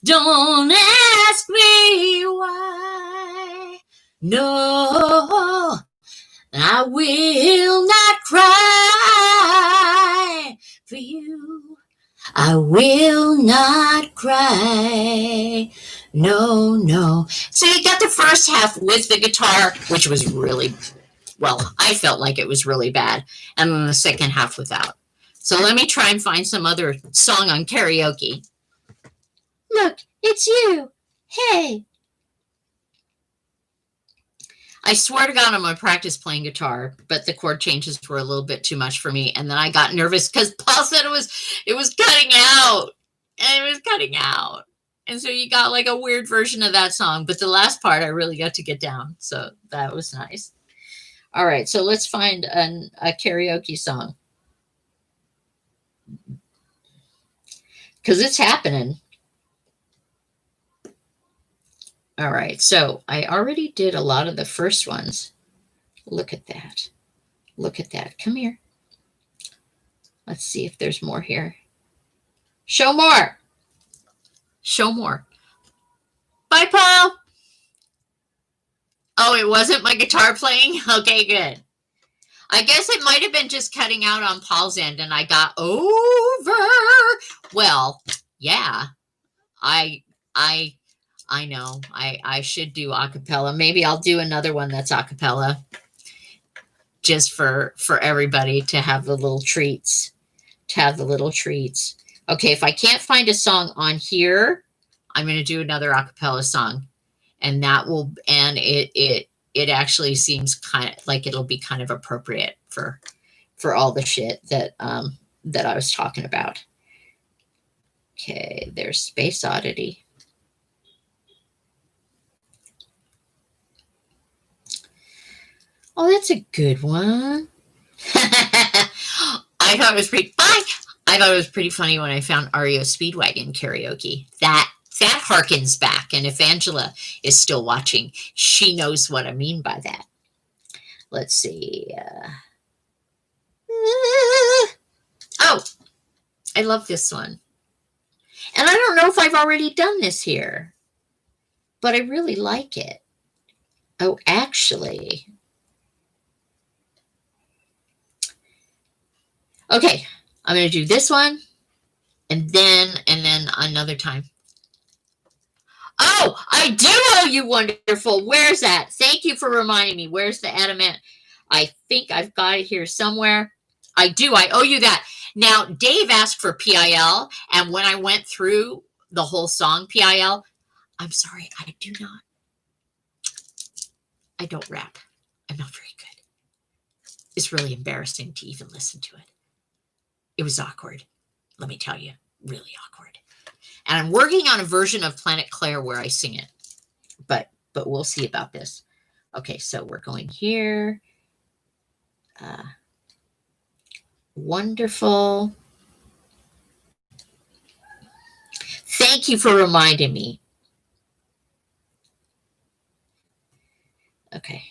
A: Don't ask me why. No, I will not cry for you. I will not cry. No, no. So you got the first half with the guitar, which was really, well, I felt like it was really bad. And then the second half without. So let me try and find some other song on karaoke. Look, it's you. Hey. I swear to God, I'm going to practice playing guitar, but the chord changes were a little bit too much for me. And then I got nervous because Paul said it was cutting out. And it was cutting out. And so you got like a weird version of that song. But the last part, I really got to get down. So that was nice. All right. So let's find a karaoke song. Because it's happening. All right, so I already did a lot of the first ones. Look at that. Look at that. Come here. Let's see if there's more here. Show more. Show more. Bye, Paul. Oh, it wasn't my guitar playing? Okay, good. I guess it might have been just cutting out on Paul's end and I got over. Well, yeah. I know. I should do a cappella. Maybe I'll do another one that's a cappella just for everybody to have the little treats. Okay, if I can't find a song on here, I'm going to do another a cappella song. And it actually seems kind of like it'll be kind of appropriate for all the shit that I was talking about. Okay, there's Space Oddity. Oh, that's a good one. I thought it was pretty funny when I found REO Speedwagon karaoke. That harkens back. And if Angela is still watching, she knows what I mean by that. Let's see. Oh, I love this one. And I don't know if I've already done this here, but I really like it. Oh, actually. Okay, I'm going to do this one and then another time. Oh, I do owe you wonderful. Where's that? Thank you for reminding me. Where's the adamant? I think I've got it here somewhere. I do. I owe you that. Now, Dave asked for PIL, and when I went through the whole song PIL, I'm sorry, I don't rap. I'm not very good. It's really embarrassing to even listen to it. It was awkward. Let me tell you, really awkward. And I'm working on a version of Planet Claire where I sing it, but we'll see about this. Okay, so we're going here. Wonderful. Thank you for reminding me. Okay.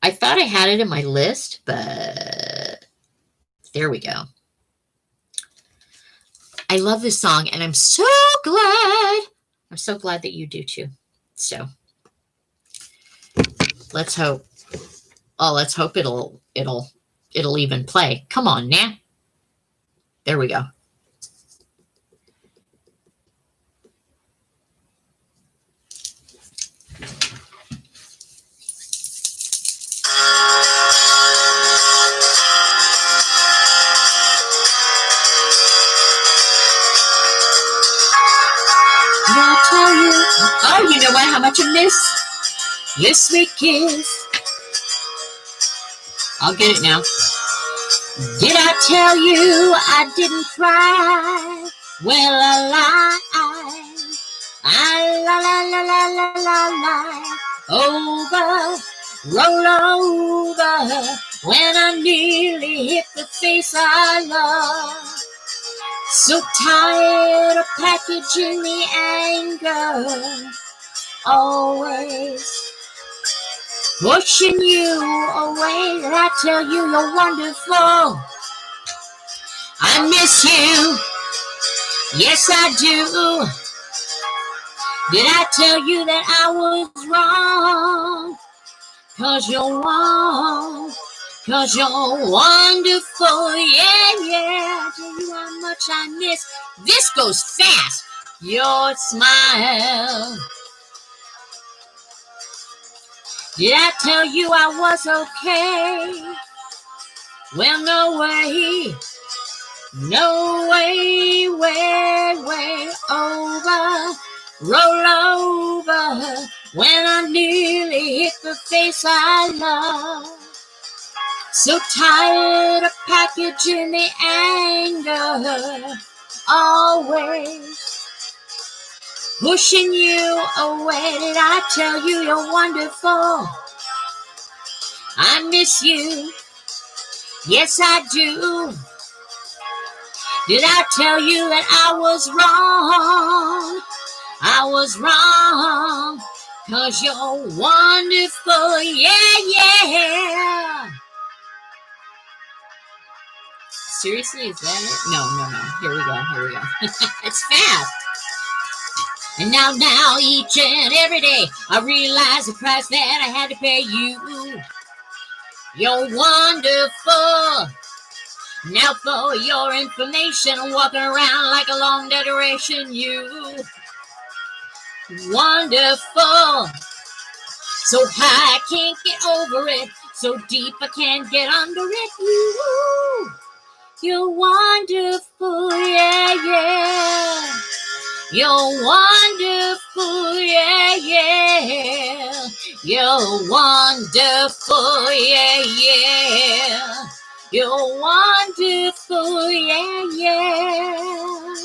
A: I thought I had it in my list, but there we go. I love this song, and I'm so glad. I'm so glad that you do too. So let's hope. Oh, let's hope it'll even play. Come on now. There we go. I'll tell you. Oh, you know what? How much I miss your sweet kiss. I'll get it now. Did I tell you I didn't cry? Well, I lied. I over, roll over when I nearly hit the face I love. So tired of packaging the anger, always pushing you away. Did I tell you you're wonderful? I miss you. Yes, I do. Did I tell you that I was wrong? 'Cause you're wrong. 'Cause you're wonderful. Yeah, yeah. I tell you how much I miss. This goes fast. Your smile. Did I tell you I was okay? Well, no way. No way, way over. Roll over when I nearly hit the face I love. So tired of packaging the anger, always pushing you away. Did I tell you you're wonderful? I miss you. Yes, I do. Did I tell you that I was wrong? I was wrong. 'Cause you're wonderful. Yeah, yeah. Seriously, is that it? No. Here we go. It's fast. And now, each and every day, I realize the price that I had to pay you. You're wonderful. Now for your information, I'm walking around like a long dead duration. You wonderful. So high I can't get over it. So deep I can't get under it. You're wonderful, yeah, yeah. You're wonderful, yeah, yeah. You're wonderful, yeah, yeah. You're wonderful, yeah, yeah.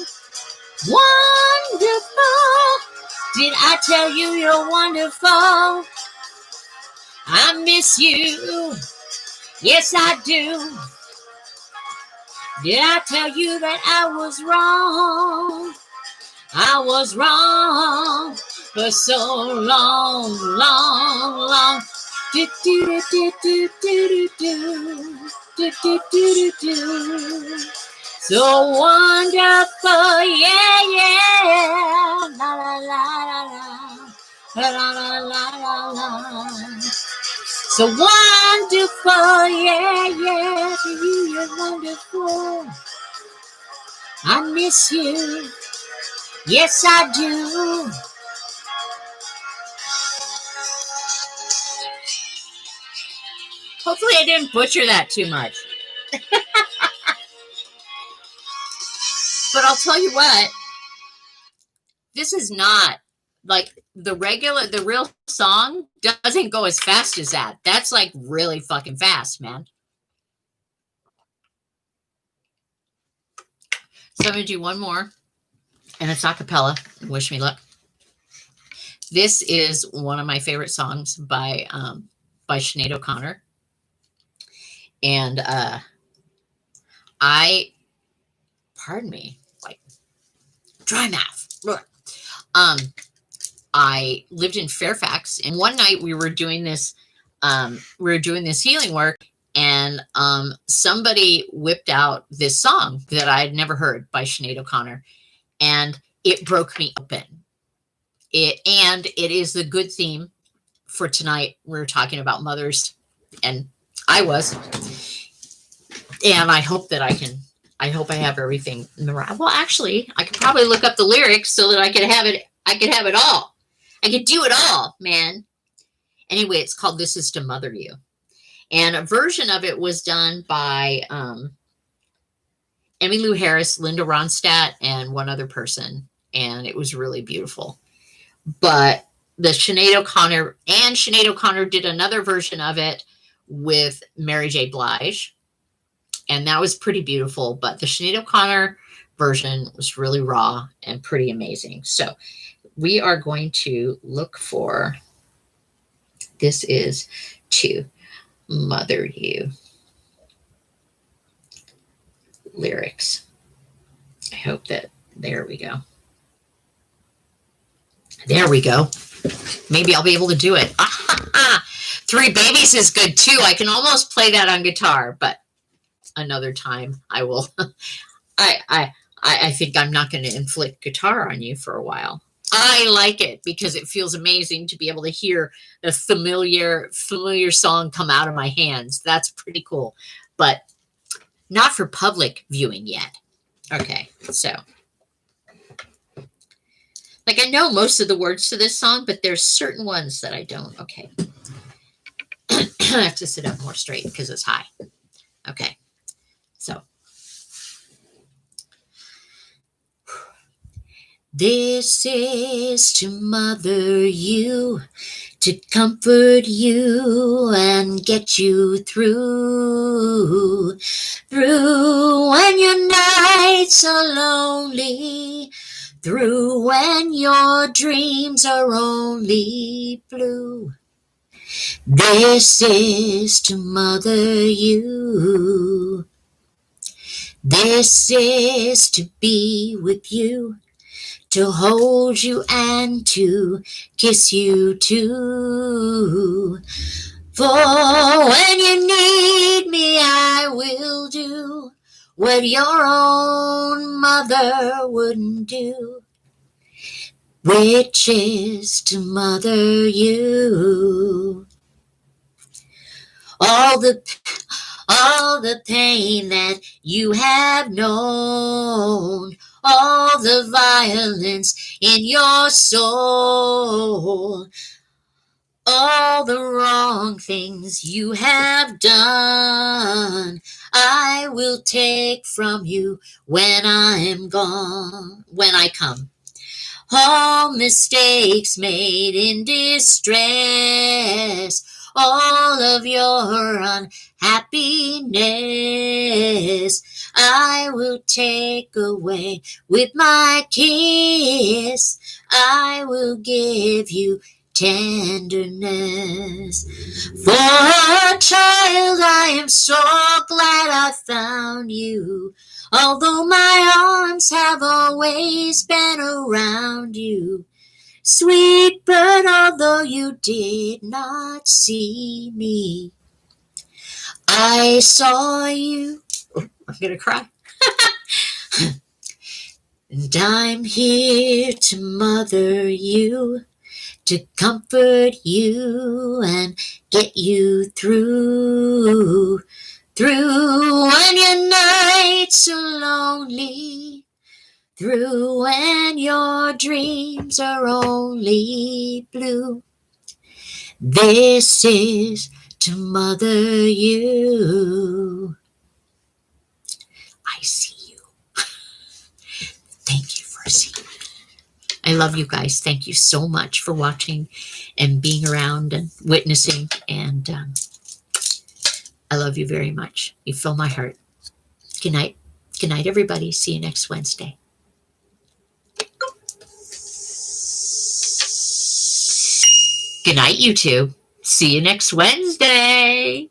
A: Wonderful. Did I tell you you're wonderful? I miss you. Yes, I do. Did I tell you that I was wrong? I was wrong for so long. Do do do do do do do do do do do. So wonderful, yeah, yeah. La la la la la. La la la la la. So wonderful, yeah, yeah. To you, you're wonderful. I miss you. Yes, I do. Hopefully I didn't butcher that too much. But I'll tell you what, this is not like the real song doesn't go as fast as that. That's like really fucking fast, man. So I'm going to do one more, and it's a cappella. Wish me luck. This is one of my favorite songs by Sinead O'Connor. And pardon me, like dry mouth. I lived in Fairfax, and one night we were doing this healing work, and somebody whipped out this song that I had never heard by Sinead O'Connor, and it broke me open. It is the good theme for tonight. We're talking about mothers, and I was, and I hope that I hope I have everything in the right. Well, actually, I could probably look up the lyrics so that I could have it. I could have it all. I could do it all, man. Anyway, it's called "This Is to Mother You," and a version of it was done by Emmylou Harris, Linda Ronstadt, and one other person, and it was really beautiful. But the Sinead O'Connor did another version of it with Mary J. Blige, and that was pretty beautiful. But the Sinead O'Connor version was really raw and pretty amazing. So we are going to look for "This Is to Mother You" lyrics. I hope that, there we go. There we go. Maybe I'll be able to do it. Three Babies is good too. I can almost play that on guitar, but another time I will. I think I'm not going to inflict guitar on you for a while. I like it because it feels amazing to be able to hear the familiar song come out of my hands. That's pretty cool, but not for public viewing yet. Okay, so like I know most of the words to this song, but there's certain ones that I don't. Okay. I have to sit up more straight because it's high. Okay. So this is to mother you, to comfort you and get you through when your nights are lonely, through when your dreams are only blue. This is to mother you. This is to be with you, to hold you and to kiss you too. For when you need me, I will do what your own mother wouldn't do, which is to mother you. All the pain that you have known, all the violence in your soul, all the wrong things you have done, I will take from you when I am gone, when I come. All mistakes made in distress, all of your unhappiness, I will take away with my kiss. I will give you tenderness. For a child, I am so glad I found you. Although my arms have always been around you, sweet bird, although you did not see me, I saw you. Oh, I'm going to cry. And I'm here to mother you, to comfort you and get you through when your nights are lonely, through when your dreams are only blue. This is to mother you. I see you. Thank you for seeing me. I love you guys. Thank you so much for watching and being around and witnessing. And I love you very much. You fill my heart. Good night. Good night, everybody. See you next Wednesday. Good night, you two. See you next Wednesday.